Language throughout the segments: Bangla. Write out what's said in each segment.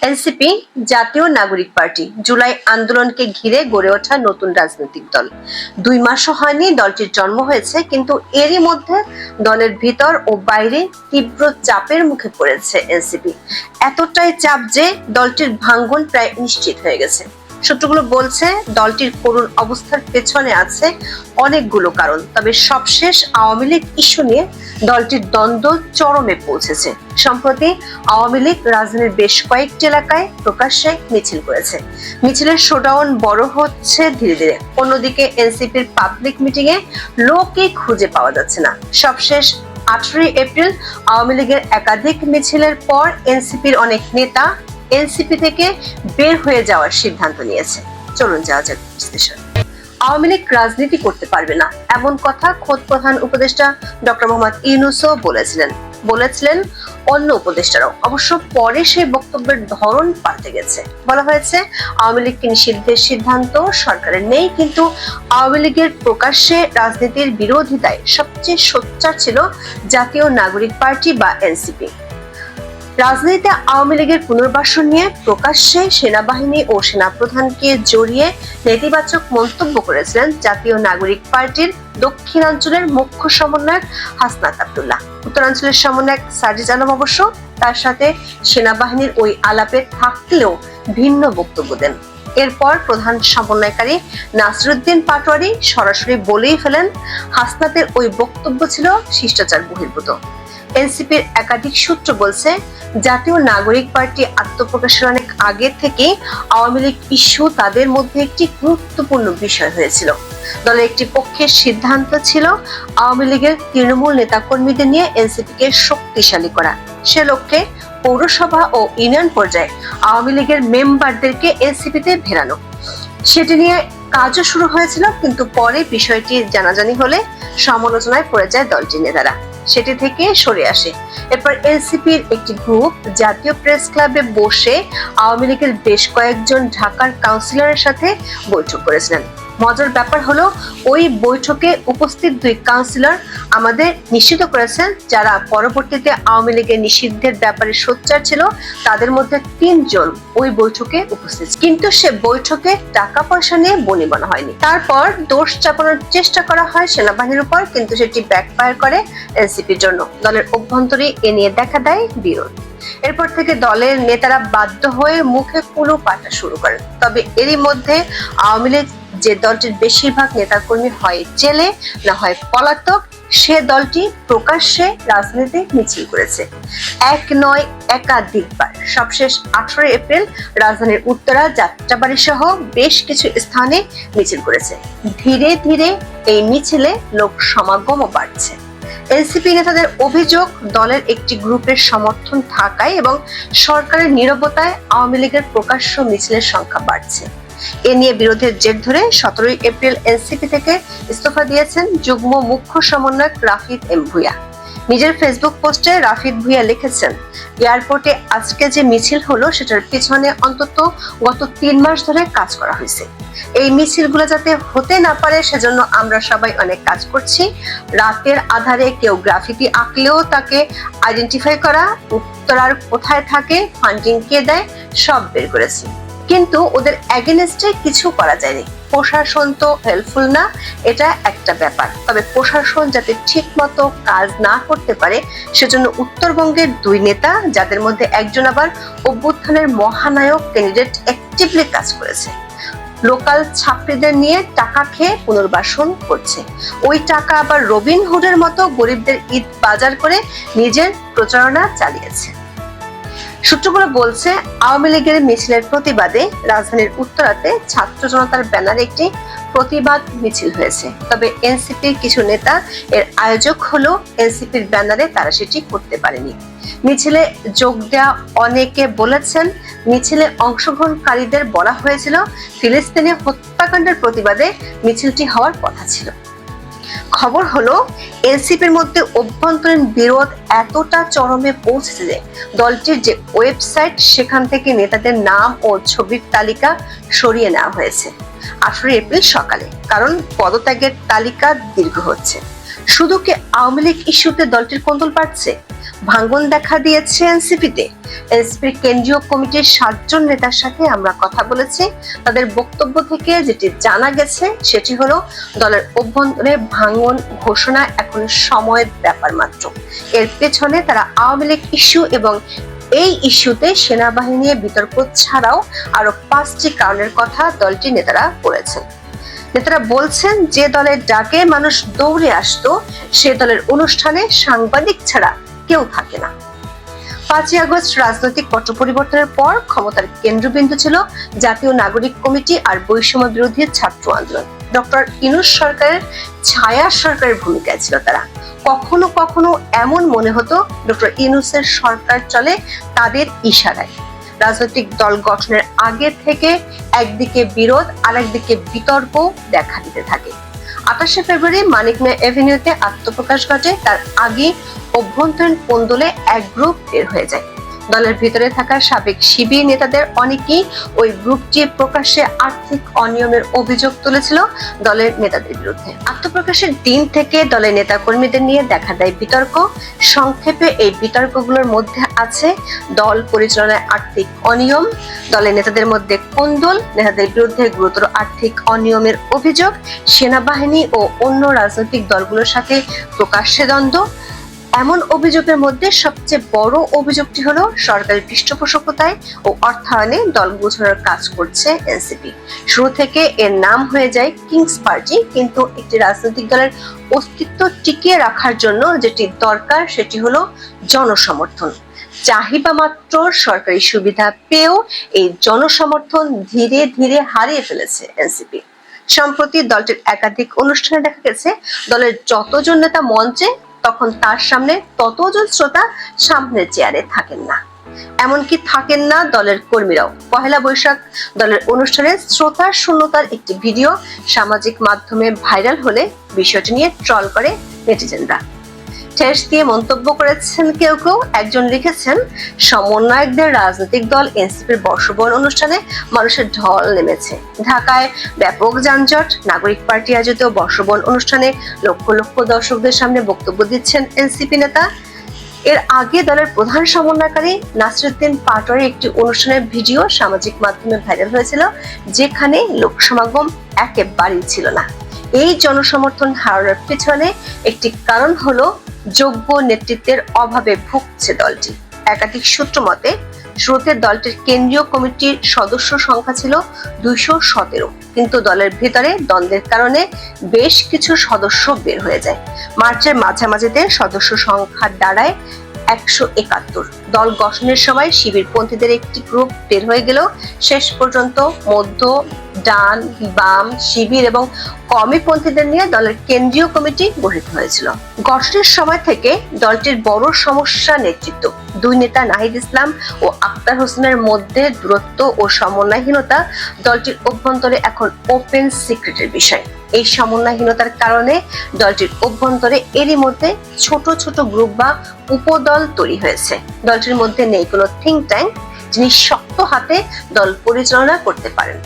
এনসিপি জাতীয় নাগরিক পার্টি জুলাই আন্দোলনকে ঘিরে গড়ে ওঠা নতুন রাজনৈতিক দল। 2 মাসও হয়নি দলটির জন্ম হয়েছে, কিন্তু এরই মধ্যে দলের ভিতর ও বাইরে তীব্র চাপের মুখে পড়েছে এনসিপি। এতটাই চাপ যে দলটির ভাঙ্গন প্রায় নিশ্চিত হয়ে গেছে। সূত্রগুলো বলছে দলটির করুণ অবস্থার পেছনে আছে অনেকগুলো কারণ, তবে সবশেষ আওয়ামী লীগ ইস্যু নিয়ে দলটির দ্বন্দ্ব চরমে পৌঁছেছে। সম্প্রতি আওয়ামী লীগ রাজধানীর বেশ কয়েকটি এলাকায় প্রকাশ্যে মিছিল করেছে। মিছিলের শোডাউন বড় হচ্ছে ধীরে ধীরে। অন্যদিকে এনসিপির পাবলিক মিটিং এ লোকই খুঁজে পাওয়া যাচ্ছে না। সবশেষ 18 এপ্রিল আওয়ামী লীগের একাধিক মিছিলের পর এনসিপির অনেক নেতা এনসিপি থেকে বের হয়ে যাওয়ার সিদ্ধান্ত নিয়েছে। চলুন যাওয়া যাক বিশ্লেষণ। আওয়ামী লীগ রাজনীতি করতে পারবে না, এমন কথা খোদ প্রধান উপদেষ্টা ডক্টর মোহাম্মদ ইউনূসও বলেছিলেন অন্য উপদেষ্টারাও। অবশ্য পরে সেই বক্তব্যের ধরন পাল্টে গেছে। বলা হয়েছে আওয়ামী লীগকে নিষিদ্ধের সিদ্ধান্ত সরকারের নেই, কিন্তু আওয়ামী লীগের প্রকাশ্যে রাজনীতির বিরোধিতায় সবচেয়ে সোচ্চার ছিল জাতীয় নাগরিক পার্টি বা এনসিপি। রাজনীতিতে আওয়ামী লীগের পুনর্বাসন নিয়ে প্রকাশ্যে সেনাবাহিনী ও সেনাপ্রধানকে জড়িয়ে নেতিবাচক মন্তব্য করেছিলেন জাতীয় নাগরিক পার্টির দক্ষিণাঞ্চলের মুখ্য সমন্বয়ক হাসনাত আব্দুল্লাহ। উত্তরাঞ্চলের সমন্বয়ক সার্জিস আলম অবশ্য তার সাথে সেনাবাহিনীর ওই আলাপে থাকলেও ভিন্ন বক্তব্য দেন। এরপর প্রধান সমন্বয়কারী নাসিরউদ্দিন পাটোয়ারি সরাসরি বলেই ফেলেন, হাসনাতের ওই বক্তব্য ছিল শিষ্টাচার বহির্ভূত। এনসিপির একাধিক সূত্র বলছে, জাতীয় নাগরিক পার্টি আত্মপ্রকাশের অনেক আগে থেকে আওয়ামী লীগ ইস্যু তাদের মধ্যে একটি গুরুত্বপূর্ণ বিষয় হয়েছিল। দলের একটি পক্ষের সিদ্ধান্ত ছিল আওয়ামী লীগের তৃণমূল নেতাকর্মীদের নিয়ে এনসিপিকে শক্তিশালী করা। সে লক্ষ্যে পৌরসভা ও ইউনিয়ন পর্যায়ে আওয়ামী লীগের মেম্বারদেরকে এনসিপিতে ফেরানো। সেটি নিয়ে কাজও শুরু হয়েছিল, কিন্তু পরে বিষয়টি জানাজানি হলে সমালোচনায় পড়ে যায় দলটির নেতারা। সেটি থেকে সরে আসে। এরপর এনসিপির একটি গ্রুপ জাতীয় প্রেস ক্লাবে বসে আওয়ামী লীগের বেশ কয়েকজন ঢাকার কাউন্সিলরের সাথে বৈঠক করেছিলেন। মজার ব্যাপার হলো, ওই বৈঠকে উপস্থিত 2 কাউন্সিলর আমাদের নিশ্চিত করেছেন যারা পরবর্তীতে আওয়ামী লীগের নিষিদ্ধের ব্যাপারে সোচ্চার ছিল, তাদের মধ্যে 3 জন ওই বৈঠকে উপস্থিত। কিন্তু সে বৈঠকে টাকা পয়সা নিয়ে বনিবনা হয়নি। তারপর দোষ চাপানোর চেষ্টা করা হয় সেনাবাহিনীর উপর, কিন্তু সেটি ব্যাকফায়ার করে এনসিপির জন্য। দলের অভ্যন্তরে এ নিয়ে দেখা দেয় বিরোধ। এরপর থেকে দলের নেতারা বাধ্য হয়ে মুখে কুলু পাটা শুরু করেন। তবে এরই মধ্যে আওয়ামী লীগ যে দলটির বেশিরভাগ নেতাকর্মী হয় জেলে, না হয় পলাতক, সে দলটি প্রকাশ্যে রাজনীতি মিছিল করেছে। এক নয়, একাধিকবার। সবশেষ 18 এপ্রিল রাজধানীর উত্তরা, যাত্রাবাড়ি সহ বেশ কিছু স্থানে মিছিল করেছে। ধীরে ধীরে এই মিছিলে লোক সমাগমও বাড়ছে। এনসিপি নেতাদের অভিযোগ, দলের একটি গ্রুপের সমর্থন থাকায় এবং সরকারের নীরবতায় আওয়ামী লীগের প্রকাশ্য মিছিলের সংখ্যা বাড়ছে। এ নিয়ে বিরোধের জের ধরে 17 এপ্রিল এনসিপি থেকে ইস্তফা দিয়েছেন যুগ্ম মুখ্য সমন্বয়ক রাফিদ এম ভূঁইয়া। নিজের ফেসবুক পোস্টে রাফিদ ভূঁইয়া লিখেছেন, এয়ারপোর্টে আজকে যে মিছিল হলো সেটার পিছনে অন্তত গত 3 মাস ধরে কাজ করা হয়েছে। এই মিছিলগুলো যাতে হতে না পারে সেজন্য আমরা সবাই অনেক কাজ করছি। রাতের আধারে কেউ গ্রাফিতি আঁকলেও তাকে আইডেন্টিফাই করা, উত্তরার কোথায় থাকে, ফান্ডিং কে দেয়, সব বের করেছি। কিন্তু ওদের এগেইনস্টে কিছু করা যায়নি। প্রশাসন তো হেল্পফুল না, এটা একটা ব্যাপার। তবে প্রশাসন যাতে ঠিক মতো কাজ না করতে পারে সেজন্য উত্তরবঙ্গের 2 নেতা, যাদের মধ্যে একজন আবার অভ্যুত্থানের মহানায়ক ক্যান্ডিডেট, অ্যাক্টিভলি কাজ করেছে। লোকাল ছাত্রীদের নিয়ে টাকা খেয়ে পুনর্বাসন করছে। ওই টাকা আবার রবিনহুডের মতো গরিবদের ঈদ বাজার করে নিজের প্রচারণা চালিয়েছে। সূত্রগুলো বলছে, আওয়ামী লীগের মিছিলের প্রতিবাদে রাজধানীর উত্তরাতে ছাত্র জনতার ব্যানারে একটি প্রতিবাদ মিছিল হয়েছে। তবে এনসিপির কিছু নেতা এর আয়োজক হলো এনসিপির ব্যানারে তারা সেটি করতে পারেনি। মিছিলে যোগ দেওয়া অনেকে বলেছেন, মিছিলে অংশগ্রহণকারীদের বলা হয়েছিল ফিলিস্তিনি হত্যাকাণ্ডের প্রতিবাদে মিছিলটি হওয়ার কথা ছিল। খবর হলো, এনসিপির মধ্যে অভ্যন্তরীণ বিরোধ এতটা চরমে পৌঁছেছে যে দলটির যে ওয়েবসাইট, সেখান থেকে নেতাদের নাম ও ছবির তালিকা সরিয়ে নেওয়া হয়েছে 18 এপ্রিল সকালে, কারণ পদত্যাগের তালিকা দীর্ঘ হচ্ছে। শুধু কি আওয়ামী লীগ ইস্যুতে দলটির কোন্দল বাড়ছে? ভাঙন দেখা দিয়েছে এনসিপিতে। এনসিপির কেন্দ্রীয় কমিটির 7 জন নেতার সাথে আমরা কথা বলেছি। তাদের বক্তব্য থেকে যেটি জানা গেছে সেটি হলো দলের অভ্যন্তরে ভাঙন ঘোষণা এখন সময়ের ব্যাপার মাত্র। এর পেছনে তারা আওয়ামী লীগ ইস্যু এবং এই ইস্যুতে সেনাবাহিনী নিয়ে বিতর্ক ছাড়াও আরো 5টি কারণের কথা দলটির নেতারা বলেছেন। নেতারা বলছেন, যে দলের ডাকে মানুষ দৌড়ে আসতো সে দলের অনুষ্ঠানে সাংবাদিক ছাড়া কেউ থাকে না। 5ই আগস্ট রাজনৈতিক পট পরিবর্তনের পর ক্ষমতার কেন্দ্রবিন্দু ছিল জাতীয় নাগরিক কমিটি আর বৈষম্য বিরোধী ছাত্র আন্দোলন। ডক্টর ইউনূস সরকারের ছায়া সরকারের ভূমিকায় ছিল তারা। কখনো কখনো এমন মনে হতো ডক্টর ইউনূসের সরকার চলে তাদের ইশারায়। রাজনৈতিক দল গঠনের আগে থেকে একদিকে বিরোধ আর একদিকে বিতর্ক দেখা দিতে থাকে। 28শে ফেব্রুয়ারি মানিক মিয়া এভিনিউতে আত্মপ্রকাশ ঘটে। তার আগে অভ্যন্তরীণ কোন্দলে এক গ্রুপ বের হয়ে যায়। দলের ভিতরে থাকা সাবেক শিবির নেতাদের অনেকেই ওই গ্রুপটি প্রকাশ্যে আর্থিক অনিয়মের অভিযোগ তুলেছিল দলের নেতাদের বিরুদ্ধে। আত্মপ্রকাশের দিন থেকে দলের নেতা কর্মীদের নিয়ে দেখা দেয় বিতর্ক। সংক্ষেপে এই বিতর্কগুলোর মধ্যে আছে দল পরিচালনায় আর্থিক অনিয়ম, দলের নেতাদের মধ্যে কোন্দল, নেতাদের বিরুদ্ধে গুরুতর আর্থিক অনিয়মের অভিযোগ, সেনাবাহিনী ও অন্য রাজনৈতিক দলগুলোর সাথে প্রকাশ্যে দ্বন্দ্ব। এমন অভিযোগের মধ্যে সবচেয়ে বড় অভিযোগটি হলো সরকারি পৃষ্ঠপোষকতায় ও অর্থায়নে দল গোছানোর কাজ করছে এনসিপি। শুরু থেকে এর নাম হয়ে যায় কিংস পার্টি, কিন্তু একটি রাজনৈতিক দলের অস্তিত্ব টিকিয়ে রাখার জন্য যেটি দরকার সেটি হলো জনসমর্থন। চাহিদা মাত্র সরকারি সুবিধা পেয়েও এই জনসমর্থন ধীরে ধীরে হারিয়ে ফেলেছে এনসিপি। সম্প্রতি দলটির একাধিক অনুষ্ঠানে দেখা গেছে দলের যতজন নেতা মঞ্চে, তখন তার সামনে ততজন শ্রোতা সামনের চেয়ারে থাকেন না। এমনকি থাকেন না দলের কর্মীরাও। পহেলা বৈশাখ দলের অনুষ্ঠানে শ্রোতার শূন্যতার একটি ভিডিও সামাজিক মাধ্যমে ভাইরাল হলে বিষয়টি নিয়ে ট্রল করে নেটিজেনরা। ঠেস দিয়ে মন্তব্য করেছেন কেউ কেউ। একজন লিখেছেন, সমন্বয়কদের রাজনৈতিক দল এনসিপির বর্ষবরণ অনুষ্ঠানে মানুষের ঢল নেমেছে। ঢাকায় ব্যাপক যানজট, নাগরিক পার্টি আয়োজিত বর্ষবরণ অনুষ্ঠানে লক্ষ লক্ষ দর্শকদের সামনে বক্তব্য দিচ্ছেন এনসিপি নেতা। এর আগে দলের প্রধান সমন্বয়কারী নাসিরউদ্দিন পাটোয়ারির একটি অনুষ্ঠানের ভিডিও সামাজিক মাধ্যমে ভাইরাল হয়েছিল, যেখানে লোক সমাগম একেবারেই ছিল না। এই জনসমর্থন হারানোর পেছনে একটি কারণ হলো যোগ্য নেতৃত্বের অভাবে ভুগছে দলটি। একাধিক সূত্র মতে শুরুতে দলটির কেন্দ্রীয় কমিটির সদস্য সংখ্যা ছিল 217, কিন্তু দলের ভিতরে দ্বন্দ্বের কারণে বেশ কিছু সদস্য বের হয়ে যায়। মার্চের মাঝামাঝিতে সদস্য সংখ্যা দাঁড়ায় 171। দল গঠনের সময় শিবিরপন্থীদের একটি গ্রুপ বের হয়ে গেল। শেষ পর্যন্ত মধ্য, ডান, বাম, শিবির এবং কমিপন্থীদের নিয়ে দলের কেন্দ্রীয় কমিটি গঠিত হয়েছিল। গঠনের সময় থেকে দলটির বড় সমস্যা নেতৃত্ব। দুই নেতা নাহিদ ইসলাম ও আক্তার হোসেনের মধ্যে দূরত্ব ও সমন্বয়হীনতা দলটির অভ্যন্তরে এখন ওপেন সিক্রেটের বিষয়। এই সমন্বয়হীনতার কারণে দলটির অভ্যন্তরে এরই মধ্যে ছোট ছোট গ্রুপ বা উপদল তৈরি হয়েছে। দলটির মধ্যে নেই কোনো থিঙ্ক ট্যাঙ্ক যিনি শক্ত হাতে দল পরিচালনা করতে পারেন।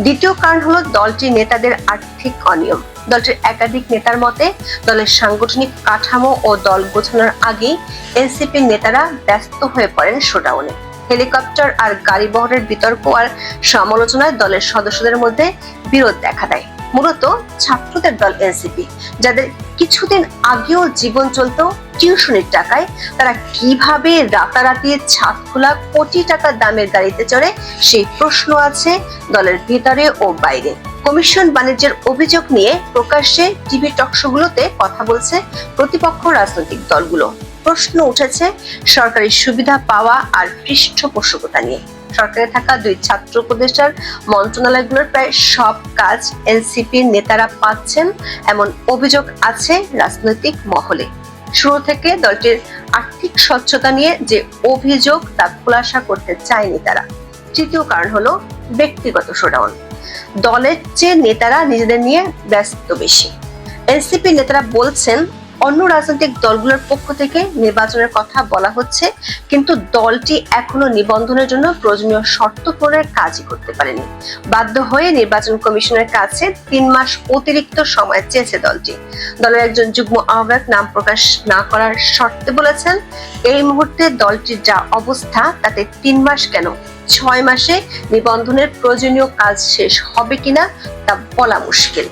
দ্বিতীয় কারণ হলো দলটির নেতাদের আর্থিক অনিয়ম। দলটির একাধিক নেতার মতে দলের সাংগঠনিক কাঠামো ও দল গোছানোর আগেই এনসিপির নেতারা ব্যস্ত হয়ে পড়েন শোডাউনে। হেলিকপ্টার আর গাড়ি বহরের বিতর্ক আর সমালোচনায় দলের সদস্যদের মধ্যে বিরোধ দেখা দেয়। মূলত ছাত্রদের দল এনসিপি, যাদের কিছুদিন আগেও জীবন চলতো টিউশনির টাকায়, তারা কিভাবে রাতারাতি ছাদ খোলা কোটি টাকা দামের গাড়িতে চড়ে সেই প্রশ্ন আছে দলের ভিতরে ও বাইরে। কমিশন বাণিজ্যের অভিযোগ নিয়ে প্রকাশ্যে টিভি টকশোগুলোতে কথা বলছে প্রতিপক্ষ রাজনৈতিক দলগুলো। প্রশ্ন উঠেছে সরকারি সুবিধা পাওয়া আর পৃষ্ঠপোষকতা নিয়ে। সরকারে থাকা দুই ছাত্র উপদেষ্টার মন্ত্রণালয়গুলোর প্রায় সব কাজ এনসিপির নেতারা পাচ্ছেন এমন অভিযোগ আছে রাজনৈতিক মহলে। শুরু থেকে দলটির আর্থিক স্বচ্ছতা নিয়ে যে অভিযোগ তা খোলাসা করতে চায়নি তারা। তৃতীয় কারণ হলো ব্যক্তিগত শোডাউন। দলের চেয়ে নেতারা নিজেদের নিয়ে ব্যস্ত বেশি। এনসিপি নেতারা বলছেন অন্য রাজনৈতিক দলগুলোর পক্ষ থেকে নির্বাচনের কথা বলা হচ্ছে, কিন্তু দলটি এখনো নিবন্ধনের জন্য প্রয়োজনীয় শর্ত পূরণের কাজই করতে পারেনি। বাধ্য হয়ে নির্বাচন কমিশনের কাছে 3 মাস অতিরিক্ত সময় চেয়েছে দলটি। দলের একজন যুগ্ম আহ্বায়ক নাম প্রকাশ না করার শর্তে বলেছেন, এই মুহূর্তে দলটির যা অবস্থা তাতে 3 মাস কেন 6 মাসে নিবন্ধনের প্রয়োজনীয় কাজ শেষ হবে কিনা তা বলা মুশকিল।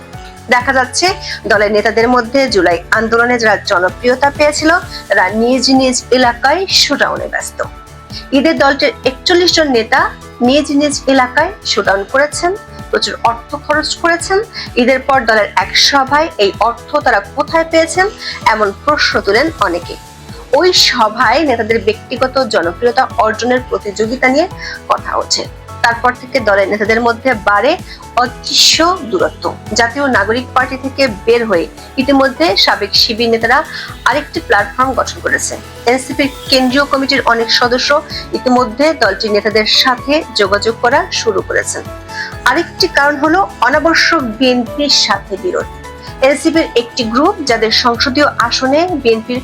দেখা যাচ্ছে দলের নেতাদের মধ্যে জুলাই আন্দোলনে যারা জনপ্রিয়তা পেয়েছিল তারা নিজ নিজ এলাকায় শোডাউনে ব্যস্ত। ঈদের দলটির 41 জন নেতা নিজ নিজ এলাকায় শোডাউন করেছেন, প্রচুর অর্থ খরচ করেছেন। ঈদের পর দলের এক সভায় এই অর্থ তারা কোথায় পেয়েছেন এমন প্রশ্ন তুলেন অনেকে। ওই সভায় নেতাদের ব্যক্তিগত জনপ্রিয়তা অর্জনের প্রতিযোগিতা নিয়ে কথা হচ্ছে। তারপর থেকে দলের নেতাদের মধ্যে বাড়ে অদৃশ্য দূরত্ব। জাতীয় নাগরিক পার্টি থেকে বের হয়ে ইতিমধ্যে সাবেক শিবির নেতারা আরেকটি প্ল্যাটফর্ম গঠন করেছে। এনসিপির কেন্দ্রীয় কমিটির অনেক সদস্য ইতিমধ্যে দলটির নেতাদের সাথে যোগাযোগ করা শুরু করেছেন। আরেকটি কারণ হলো অনাবশ্যক বিএনপির সাথে বিরোধ। এনসিপির একটি গ্রুপ যাদের সংসদীয় আসনে বিএনপির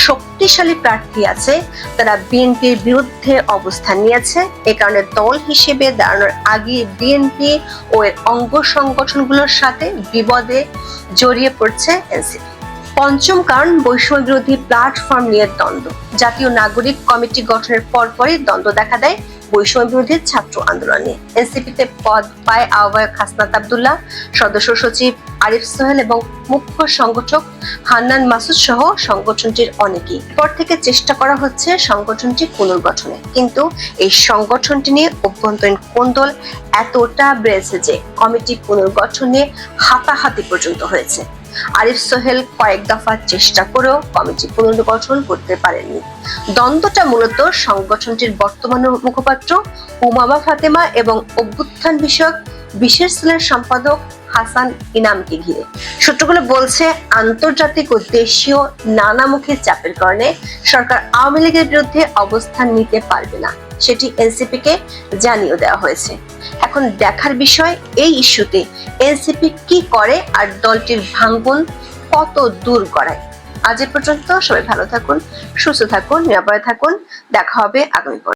শক্তিশালী প্রার্থী আছে, তারা বিএনপির বিরুদ্ধে অবস্থান নিয়েছে। এ কারণে দল হিসেবে দাঁড়ানোর আগে বিএনপি ও এর অঙ্গ সংগঠনগুলোর সাথে বিবাদে জড়িয়ে পড়ছে এনসিপি। পঞ্চম কারণ বৈষম্য বিরোধী প্ল্যাটফর্ম নিয়ে দ্বন্দ্ব। জাতীয় নাগরিক কমিটি গঠনের পরপরই দ্বন্দ্ব দেখা দেয় বৈষম্য বিরোধী ছাত্র আন্দোলন নিয়ে। এনসিপিতে পদ পায় আহ্বায়ক হাসনাত আব্দুল্লাহ, সদস্য সচিব আরিফ সোহেল এবং মুখ্য সংগঠক হান্নান মাসুদ সহ সংগঠনটির অনেকেই। এরপর থেকে চেষ্টা করা হচ্ছে সংগঠনটি পুনর্গঠনে, কিন্তু এই সংগঠনটি নিয়ে অভ্যন্তরীণ কোন্দল এতটা বেড়েছে যে কমিটি পুনর্গঠনে হাতাহাতি পর্যন্ত হয়েছে। আরিফ সোহেল কয়েক দফা চেষ্টা করেও কমিটি পুনর্গঠন করতে পারেননি। দ্বন্দ্বটা মূলত সংগঠনটির বর্তমান মুখপাত্র উমামা ফাতেমা এবং অভ্যুত্থান বিষয়ক বিশেষ সেলের সম্পাদক হাসান ইনামকে ঘিরে। সূত্রগুলো বলছে, আন্তর্জাতিক ও দেশীয় নানামুখী চাপের কারণে সরকার আওয়ামী লীগের বিরুদ্ধে অবস্থান নিতে পারবে না, সেটি এনসিপিকে জানিয়ে দেওয়া হয়েছে। এখন দেখার বিষয় এই ইস্যুতে এনসিপি কি করে আর দলটির ভাঙন কত দূর গড়ায়। আজ এ পর্যন্ত। সবাই ভালো থাকুন, সুস্থ থাকুন, নিরাপদে থাকুন। দেখা হবে আগামী পর্বে।